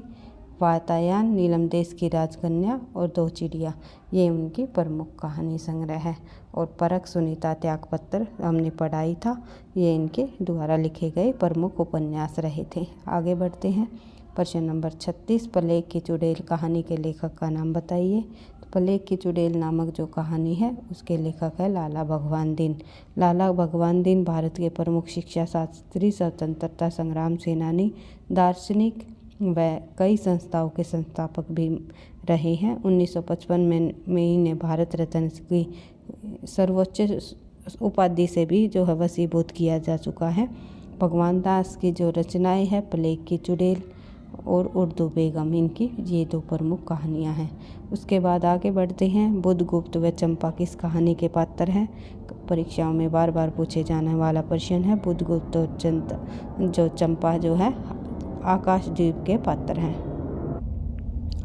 वातायन, नीलम देश की राजकन्या और 2 चिड़िया, ये उनकी प्रमुख कहानी संग्रह है। और परख, सुनीता, त्यागपत्र हमने पढ़ाई था, ये इनके द्वारा लिखे गए प्रमुख उपन्यास रहे थे। आगे बढ़ते हैं। प्रश्न नंबर 36, प्लेग की चुड़ैल कहानी के लेखक का नाम बताइए। तो प्लेग की चुड़ैल नामक जो कहानी है उसके लेखक है लाला भगवान दीन। लाला भगवान दीन भारत के प्रमुख शिक्षा शास्त्री, स्वतंत्रता संग्राम सेनानी, दार्शनिक व कई संस्थाओं के संस्थापक भी रहे हैं। 1955 में इन्हें भारत रत्न की सर्वोच्च उपाधि से भी जो है वसीभूत किया जा चुका है। भगवान दास की जो रचनाएं हैं, प्लेग की चुड़ैल और उर्दू बेगम, इनकी ये 2 प्रमुख कहानियां हैं। उसके बाद आगे बढ़ते हैं। बुद्धगुप्त व चंपा किस कहानी के पात्र हैं? परीक्षाओं में बार बार पूछे जाने वाला प्रश्न है। बुद्धगुप्त और जो चंपा जो है आकाशदीप के पात्र हैं।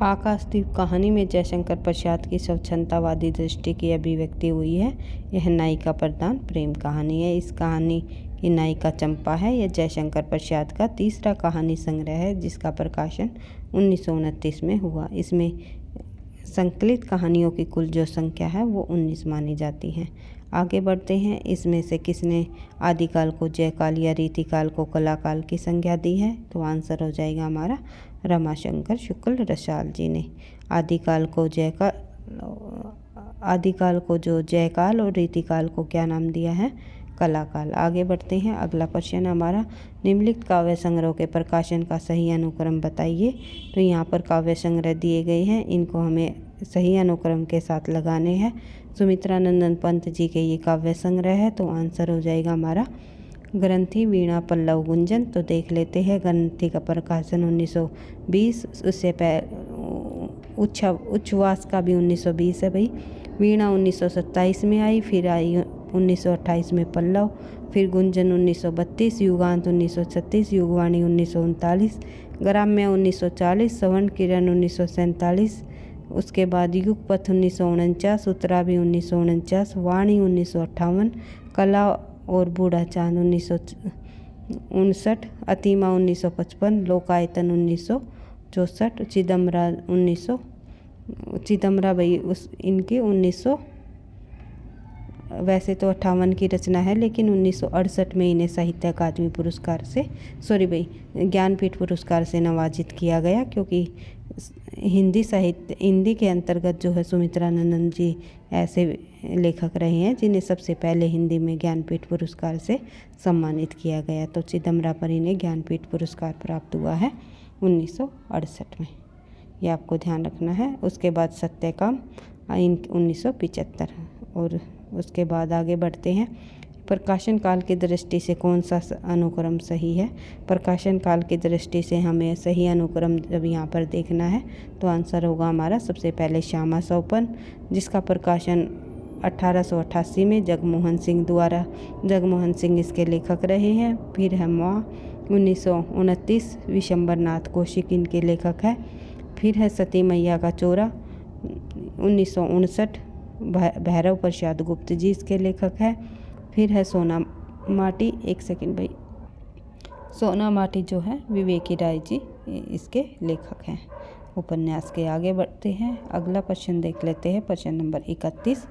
आकाशदीप कहानी में जयशंकर प्रसाद की स्वच्छंदतावादी दृष्टि की अभिव्यक्ति हुई है। यह नायिका प्रधान प्रेम कहानी है। इस कहानी की नायिका चंपा है। यह जयशंकर प्रसाद का तीसरा कहानी संग्रह है, जिसका प्रकाशन 1929 में हुआ। इसमें संकलित कहानियों की कुल जो संख्या है वो 19 मानी जाती है। आगे बढ़ते हैं। इसमें से किसने आदिकाल को जयकाल या रीतिकाल को कलाकाल की संज्ञा दी है? तो आंसर हो जाएगा हमारा रमाशंकर शुक्ल रसाल जी ने। आदिकाल को जो जयकाल और रीतिकाल को क्या नाम दिया है? कलाकाल। आगे बढ़ते हैं। अगला प्रश्न हमारा, निम्नलिखित काव्य संग्रह के प्रकाशन का सही अनुक्रम बताइए। तो यहाँ पर काव्य संग्रह दिए गए हैं, इनको हमें सही अनुक्रम के साथ लगाने हैं। सुमित्रा नंदन पंत जी के ये काव्य संग्रह है, तो आंसर हो जाएगा हमारा ग्रंथि, वीणा, पल्लव, गुंजन। तो देख लेते हैं। ग्रंथि का प्रकाशन 1920, उससे उच्छ्वास का भी 1920 है भाई। वीणा 1927 में आई, फिर आई 1928 में पल्लव, फिर गुंजन 1932, युगांत 1936, युगवाणी 1939, ग्राम्य 1940, श्रवण किरण 1947, उसके बाद युगपथ 1949, उत्तराभी 1949, वाणी 1958, कला और बूढ़ा चांद 1959, अतिमा 1955, लोकायतन 1964, चिदम्बरा भाई इनकी 1900 वैसे तो 58 की रचना है, लेकिन 1968 में इन्हें साहित्य अकादमी पुरस्कार से ज्ञानपीठ पुरस्कार से नवाजित किया गया, क्योंकि हिंदी के अंतर्गत जो है सुमित्रानंद जी ऐसे लेखक रहे हैं जिन्हें सबसे पहले हिंदी में ज्ञानपीठ पुरस्कार से सम्मानित किया गया। तो चिदम्बरा पर इन्हें ज्ञानपीठ पुरस्कार प्राप्त हुआ है 1968 में, ये आपको ध्यान रखना है। उसके बाद सत्यकाम 1975, और उसके बाद आगे बढ़ते हैं। प्रकाशन काल की दृष्टि से कौन सा अनुक्रम सही है? प्रकाशन काल की दृष्टि से हमें सही अनुक्रम जब यहाँ पर देखना है तो आंसर होगा हमारा सबसे पहले श्यामा सौपन, जिसका प्रकाशन 1888 में जगमोहन सिंह द्वारा, जगमोहन सिंह इसके लेखक रहे हैं। फिर है माँ 1929, विशंबरनाथ कौशिक इनके लेखक है। फिर है सती मैया का चोरा 1959, भैरव प्रसाद गुप्त जी इसके लेखक है। फिर है सोना माटी, एक सेकंड भाई, सोना माटी जो है विवेकी राय जी इसके लेखक हैं। उपन्यास के आगे बढ़ते हैं, अगला प्रश्न देख लेते हैं, प्रश्न नंबर 31।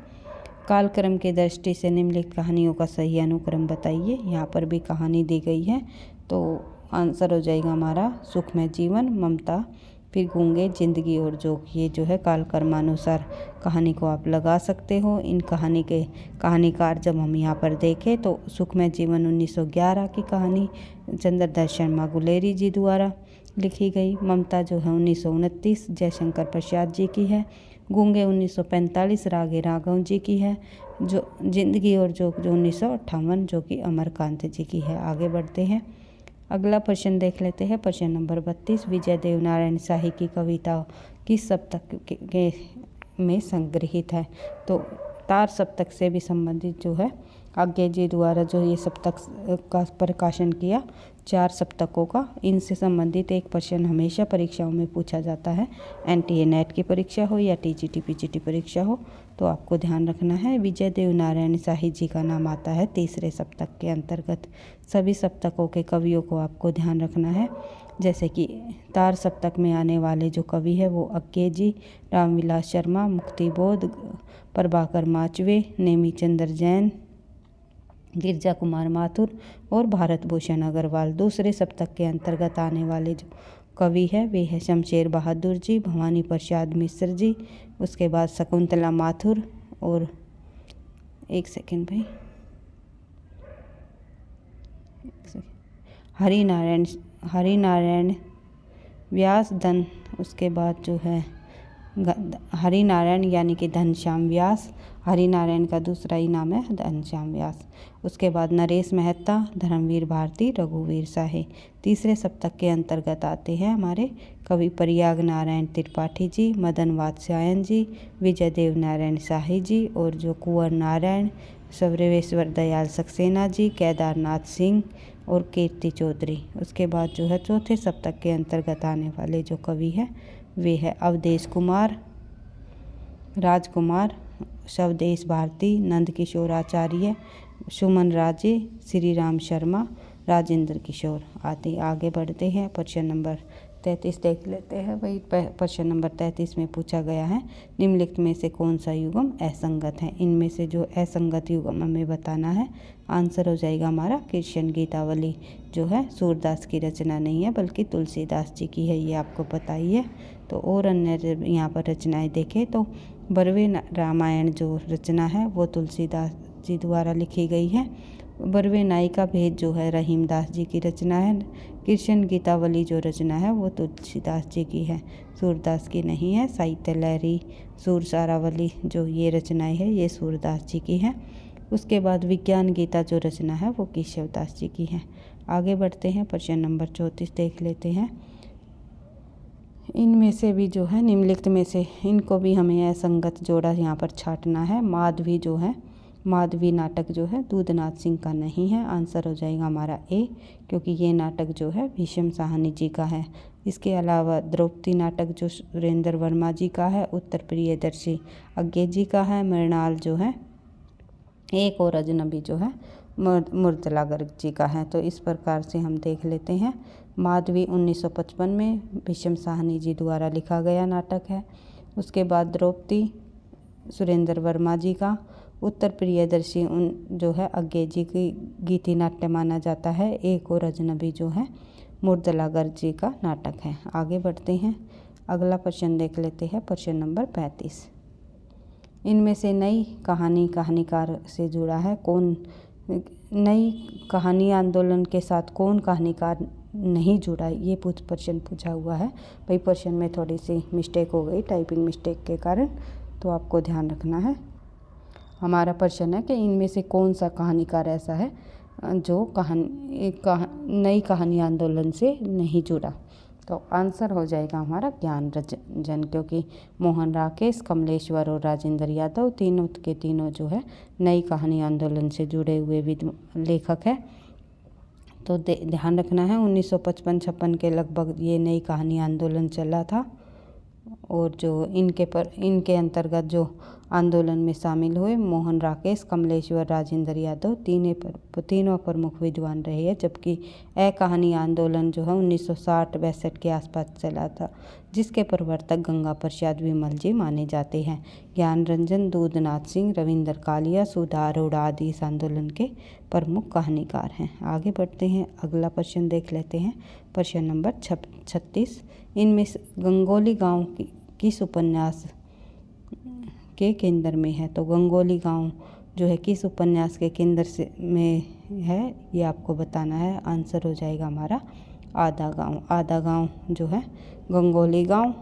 कालक्रम की दृष्टि से निम्नलिखित कहानियों का सही अनुक्रम बताइए। यहाँ पर भी कहानी दी गई है, तो आंसर हो जाएगा हमारा सुखमय जीवन, ममता, फिर गूंगे, जिंदगी और जोक। ये जो है कालक्रमानुसार कहानी को आप लगा सकते हो। इन कहानी के कहानीकार जब हम यहाँ पर देखें तो सुखमय जीवन 1911 की कहानी चंद्रधर शर्मा गुलेरी जी द्वारा लिखी गई। ममता जो है 1929 जयशंकर प्रसाद जी की है। गूंगे 1945 रागे राघव जी की है। जो जिंदगी और जोक जो 1958 जो कि अमरकांत जी की है। आगे बढ़ते हैं, अगला प्रश्न देख लेते हैं, प्रश्न नंबर 32। विजय देवनारायण शाही की कविता किस सप्तक के में संग्रहित है? तो तार सप्तक से भी संबंधित जो है आज्ञा जी द्वारा जो ये सप्तक का प्रकाशन किया, 4 सप्तकों का, इनसे संबंधित एक प्रश्न हमेशा परीक्षाओं में पूछा जाता है। NTA नेट की परीक्षा हो या TGT PGT परीक्षा हो, तो आपको ध्यान रखना है विजय देवनारायण शाही जी का नाम आता है तीसरे सप्तक के अंतर्गत। सभी सप्तकों के कवियों को आपको ध्यान रखना है, जैसे कि तार सप्तक में आने वाले जो कवि है वो अक्के जी, रामविलास शर्मा, मुक्तिबोध, प्रभाकर माचवे, नेमीचंद्र जैन, गिरजा कुमार माथुर और भारत भूषण अग्रवाल। दूसरे सप्तक के अंतर्गत आने वाले जो कवि है वे है शमशेर बहादुर जी, भवानी प्रसाद मिश्र जी, उसके बाद शकुंतला माथुर और एक सेकंड भाई, हरिनारायण व्यास धन, उसके बाद जो है हरिनारायण यानी कि घनश्याम व्यास, हरिनारायण का दूसरा ही नाम है घनश्याम व्यास। उसके बाद नरेश मेहता, धर्मवीर भारती, रघुवीर साहे। तीसरे सप्तक के अंतर्गत आते हैं हमारे कवि प्रयाग नारायण त्रिपाठी जी, मदन वात्स्यायन जी, विजय देव नारायण शाही जी और जो कुंवर नारायण, सर्वेश्वर दयाल सक्सेना जी, केदारनाथ सिंह और कीर्ति चौधरी। उसके बाद जो है चौथे सप्तक के अंतर्गत आने वाले जो कवि है वे है अवधेश कुमार, राजकुमार, शवदेश भारती, नंद किशोर आचार्य, सुमन राजे, श्री राम शर्मा, राजेंद्र किशोर आदि। आगे बढ़ते हैं, प्रश्न नंबर 33 देख लेते हैं। वही प्रश्न नंबर 33 में पूछा गया है निम्नलिखित में से कौन सा युगम असंगत है? इनमें से जो असंगत युगम हमें बताना है। आंसर हो जाएगा हमारा कृष्ण गीतावली जो है सूरदास की रचना नहीं है बल्कि तुलसीदास जी की है, ये आपको पता ही है। तो और अन्य यहाँ पर रचनाएं देखें तो बरवे रामायण जो रचना है वो तुलसीदास जी द्वारा लिखी गई है। बरवे नाई का भेद जो है रहीमदास जी की रचना है। कृष्ण गीतावली जो रचना है वो तुलसीदास जी की है, सूरदास की नहीं है। साहित्य लहरी, सूरसारावली जो ये रचनाएं है ये सूरदास जी की है। उसके बाद विज्ञान गीता जो रचना है वो केशवदास जी की है। आगे बढ़ते हैं, प्रश्न नंबर 34 देख लेते हैं। इनमें से भी जो है निम्नलिखित में से इनको भी हमें असंगत जोड़ा यहाँ पर छांटना है। माधवी जो है, माधवी नाटक जो है दूधनाथ सिंह का नहीं है। आंसर हो जाएगा हमारा ए, क्योंकि ये नाटक जो है भीष्म साहनी जी का है। इसके अलावा द्रौपदी नाटक जो सुरेंद्र वर्मा जी का है, उत्तर प्रियदर्शी अज्ञे जी का है। मृणाल जो है एक और अजनबी जो है मुर्तला गर्ग जी का है। तो इस प्रकार से हम देख लेते हैं। माधवी 1955 में भीष्म साहनी जी द्वारा लिखा गया नाटक है। उसके बाद द्रौपदी सुरेंद्र वर्मा जी का, उत्तर प्रियदर्शी जो है अज्ञे जी की गीति नाट्य माना जाता है। एक और अजनबी जो है मुर्तला गर्ग जी का नाटक है। आगे बढ़ते हैं, अगला प्रश्न देख लेते हैं, प्रश्न नंबर 35। इनमें से नई कहानी कहानीकार से जुड़ा है। कौन नई कहानी आंदोलन के साथ कौन कहानीकार नहीं जुड़ा, ये प्रश्न पूछा हुआ है। भाई प्रश्न में थोड़ी सी मिस्टेक हो गई टाइपिंग मिस्टेक के कारण, तो आपको ध्यान रखना है। हमारा प्रश्न है कि इनमें से कौन सा कहानीकार ऐसा है जो नई कहानी आंदोलन से नहीं जुड़ा। तो आंसर हो जाएगा हमारा ज्ञानरंजन, क्योंकि मोहन राकेश, कमलेश्वर और राजेंद्र यादव तीनों के तीनों जो है नई कहानी आंदोलन से जुड़े हुए लेखक है। तो ध्यान रखना है 1955-56 के लगभग ये नई कहानी आंदोलन चला था। और जो इनके अंतर्गत जो आंदोलन में शामिल हुए मोहन राकेश, कमलेश्वर, राजेंद्र यादव तीनों प्रमुख विद्वान रहे हैं। जबकि कहानी आंदोलन जो है 1960-62 के आसपास चला था, जिसके प्रवर्तक गंगा प्रसाद विमल जी माने जाते हैं। ज्ञानरंजन, दूधनाथ सिंह, रविंद्र कालिया, सुधा अरोड़ा आदि इस आंदोलन के प्रमुख कहानीकार हैं। आगे बढ़ते हैं, अगला प्रश्न देख लेते हैं, प्रश्न नंबर 36। इनमें से गंगोली गांव किस उपन्यास के केंद्र में है। तो गंगोली गांव जो है किस उपन्यास के केंद्र में है, ये आपको बताना है। आंसर हो जाएगा हमारा आधा गांव। आधा गांव जो है गंगोली गांव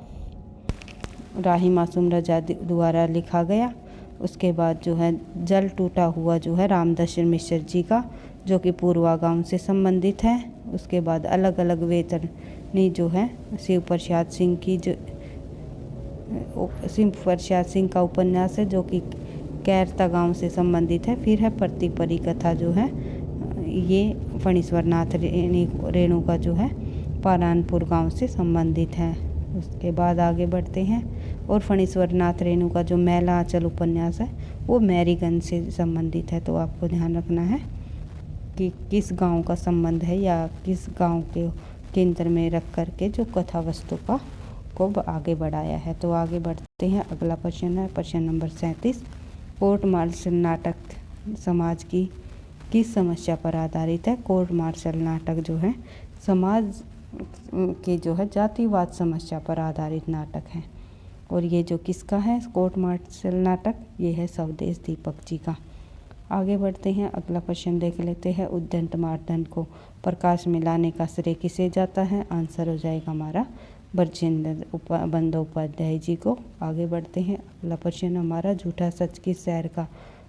राही मासूम रजा द्वारा लिखा गया। उसके बाद जो है जल टूटा हुआ जो है रामदर्शन मिश्र जी का, जो कि पूर्वा गांव से संबंधित है। उसके बाद अलग अलग वेतरनी जो है शिव प्रसाद सिंह का उपन्यास है, जो कि कैरता गांव से संबंधित है। फिर है प्रति परिकथा जो है ये फणीश्वर नाथ रेणुका जो है पारानपुर गांव से संबंधित है। उसके बाद आगे बढ़ते हैं, और फणीश्वर नाथ रेणुका जो मैला आंचल उपन्यास है वो मैरीगंज से संबंधित है। तो आपको ध्यान रखना है कि किस गांव का संबंध है या किस गांव के केंद्र में रख करके जो कथा वस्तु को आगे बढ़ाया है। तो आगे बढ़ते हैं, अगला प्रश्न है प्रश्न नंबर 37। कोर्ट मार्शल नाटक समाज की किस समस्या पर आधारित है। कोर्ट मार्शल नाटक जो है समाज की जो है जातिवाद समस्या पर आधारित नाटक है। और ये जो किसका है कोर्ट मार्शल नाटक, ये है स्वदेश दीपक जी का। आगे बढ़ते हैं, अगला प्रश्न देख लेते हैं। उद्यंत मार्तंड को प्रकाश में लाने का श्रेय किसे जाता है। आंसर हो जाएगा हमारा ब्रजेंद्र बंदोपाध्याय जी को। आगे बढ़ते हैं, अगला प्रश्न हमारा झूठा सच की सैर का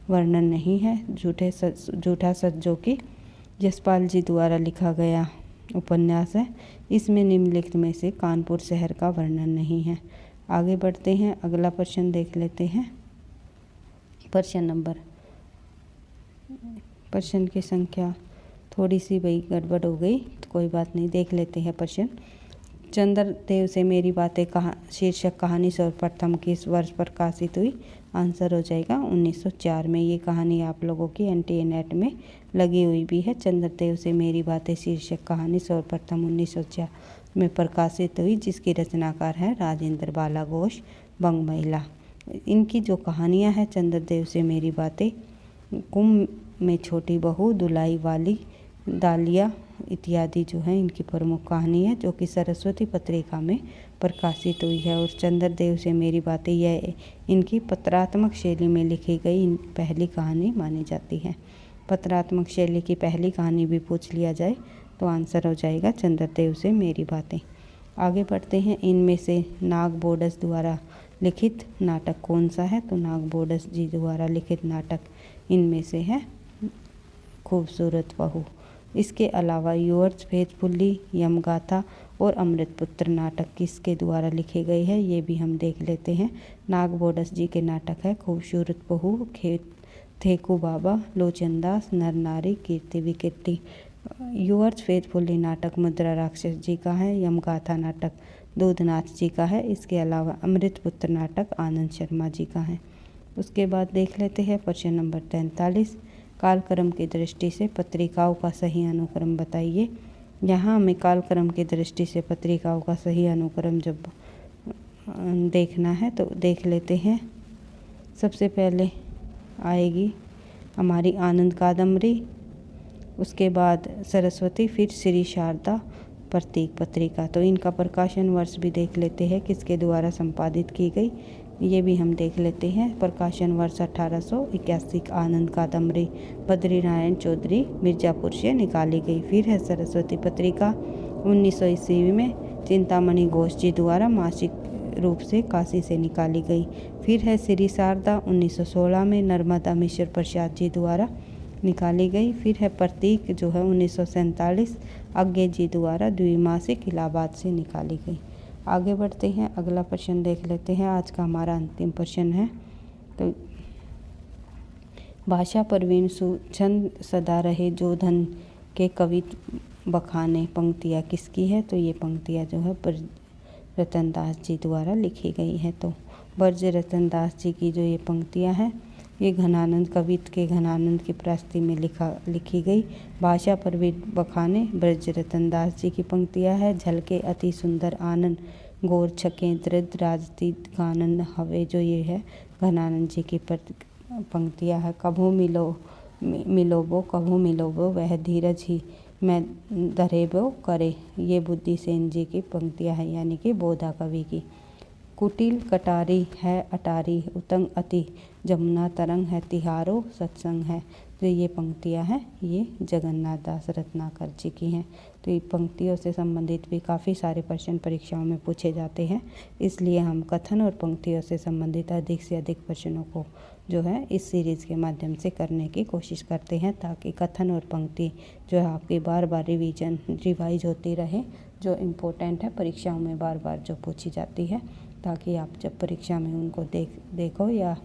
वर्णन नहीं है। झूठा सच जो कि यशपाल जी द्वारा लिखा गया उपन्यास है, इसमें निम्नलिखित में से कानपुर शहर का वर्णन नहीं है। आगे बढ़ते हैं, अगला प्रश्न देख लेते हैं। प्रश्न की संख्या थोड़ी सी भाई गड़बड़ हो गई, तो कोई बात नहीं, देख लेते हैं प्रश्न। चंद्रदेव से मेरी बातें शीर्षक कहानी सर्वप्रथम किस वर्ष प्रकाशित हुई। आंसर हो जाएगा 1904 में। ये कहानी आप लोगों की NTA-NET में लगी हुई भी है। चंद्रदेव से मेरी बातें शीर्षक कहानी सर्वप्रथम 1904 में प्रकाशित हुई, जिसकी रचनाकार है राजेंद्र बाला घोष, बंग महिला। इनकी जो कहानियाँ हैं चंद्रदेव से मेरी बातें, कुंभ में छोटी बहू, दुलाई वाली, दालिया इत्यादि जो है इनकी प्रमुख कहानी है, जो कि सरस्वती पत्रिका में प्रकाशित हुई है। और चंद्रदेव से मेरी बातें यह इनकी पत्रात्मक शैली में लिखी गई पहली कहानी मानी जाती है। पत्रात्मक शैली की पहली कहानी भी पूछ लिया जाए तो आंसर हो जाएगा चंद्रदेव से मेरी बातें। आगे बढ़ते हैं, इनमें से नाग बोडस द्वारा लिखित नाटक कौन सा है। तो नाग बोडस जी द्वारा लिखित नाटक इनमें से है खूबसूरत बहू। इसके अलावा योर्स फेथफुली, यमगाथा और अमृतपुत्र नाटक किसके द्वारा लिखे गए हैं, ये भी हम देख लेते हैं। नागबोडस जी के नाटक है खूबसूरत बहू, थेकू बाबा, लोचनदास, नर नारी, कीर्ति विकीर्ति। योर्स फेथफुली नाटक मुद्रा राक्षस जी का है। यमगाथा नाटक दूधनाथ जी का है। इसके अलावा अमृतपुत्र नाटक आनंद शर्मा जी का है। उसके बाद देख लेते हैं प्रश्न नंबर 43, कालक्रम की दृष्टि से पत्रिकाओं का सही अनुक्रम बताइए। यहाँ हमें कालक्रम की दृष्टि से पत्रिकाओं का सही अनुक्रम जब देखना है तो देख लेते हैं। सबसे पहले आएगी हमारी आनंद कादम्बरी, उसके बाद सरस्वती, फिर श्री शारदा प्रतीक पत्रिका। तो इनका प्रकाशन वर्ष भी देख लेते हैं किसके द्वारा संपादित की गई, ये भी हम देख लेते हैं। प्रकाशन वर्ष 1881। आनंद कादम्बरी बद्रीनारायण चौधरी मिर्जापुर से निकाली गई। फिर है सरस्वती पत्रिका 1900 ईस्वी में चिंतामणि घोष जी द्वारा मासिक रूप से काशी से निकाली गई। फिर है श्री शारदा 1916 में नर्मदा मिश्र प्रसाद जी द्वारा निकाली गई। फिर है प्रतीक जो है 1947 अज्ञे जी द्वारा द्विमासिक इलाहाबाद से निकाली गई। आगे बढ़ते हैं, अगला प्रश्न देख लेते हैं। आज का हमारा अंतिम प्रश्न है तो भाषा प्रवीण सुछंद सदा रहे जो धन के कवि बखाने पंक्तियाँ किसकी है, तो ये पंक्तियाँ जो है रतनदास जी द्वारा लिखी गई है। तो ब्रज रतनदास जी की जो ये पंक्तियाँ हैं ये घनानंद कवित्व के घनानंद की प्रस्ती में लिखी गई। भाषा प्रवीण बखाने ब्रज रतनदास जी की पंक्तियाँ है। झलके अति सुंदर आनंद गोर छकें दृढ़ राजतीत गानंद हवे, जो ये है घनानंद जी की पंक्तियाँ है। कभू मिलोबो कभू मिलोबो वह धीरज ही मैं धरेबो करे, ये बुद्धि सेन जी की पंक्तियाँ है, यानी कि बोधा कवि की। कुटिल कटारी है अटारी उतंग अति जमुना तरंग है तिहारो सत्संग है, तो ये पंक्तियाँ हैं ये जगन्नाथ दास रत्नाकर जी की हैं। तो ये पंक्तियों से संबंधित भी काफ़ी सारे प्रश्न परीक्षाओं में पूछे जाते हैं, इसलिए हम कथन और पंक्तियों से संबंधित अधिक से अधिक प्रश्नों को जो है इस सीरीज़ के माध्यम से करने की कोशिश करते हैं, ताकि कथन और पंक्ति जो है आपकी बार बार रिवाइज होती रहे, जो इम्पोर्टेंट है परीक्षाओं में बार बार जो पूछी जाती है, ताकि आप जब परीक्षा में उनको देखो या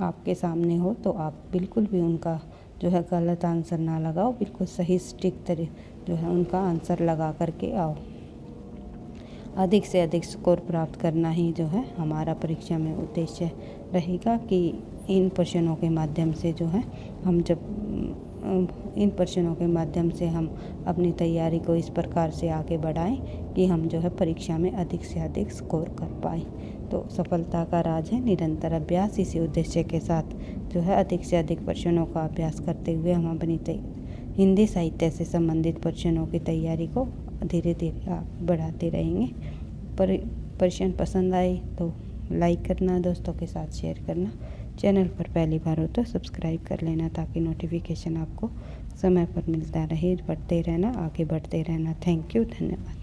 आपके सामने हो तो आप बिल्कुल भी उनका जो है गलत आंसर ना लगाओ, बिल्कुल सही स्टिक तरह जो है उनका आंसर लगा करके आओ। अधिक से अधिक स्कोर प्राप्त करना ही जो है हमारा परीक्षा में उद्देश्य रहेगा, कि इन प्रश्नों के माध्यम से जो है हम इन प्रश्नों के माध्यम से हम अपनी तैयारी को इस प्रकार से आगे बढ़ाएं कि हम जो है परीक्षा में अधिक से अधिक स्कोर कर पाएँ। तो सफलता का राज है निरंतर अभ्यास। इसी उद्देश्य के साथ जो है अधिक से अधिक प्रश्नों का अभ्यास करते हुए हम अपनी हिंदी साहित्य से संबंधित प्रश्नों की तैयारी को धीरे धीरे बढ़ाते रहेंगे। प्रश्न पसंद आए तो लाइक करना, दोस्तों के साथ शेयर करना, चैनल पर पहली बार हो तो सब्सक्राइब कर लेना, ताकि नोटिफिकेशन आपको समय पर मिलता रहे। पढ़ते रहना, आगे बढ़ते रहना। थैंक यू, धन्यवाद।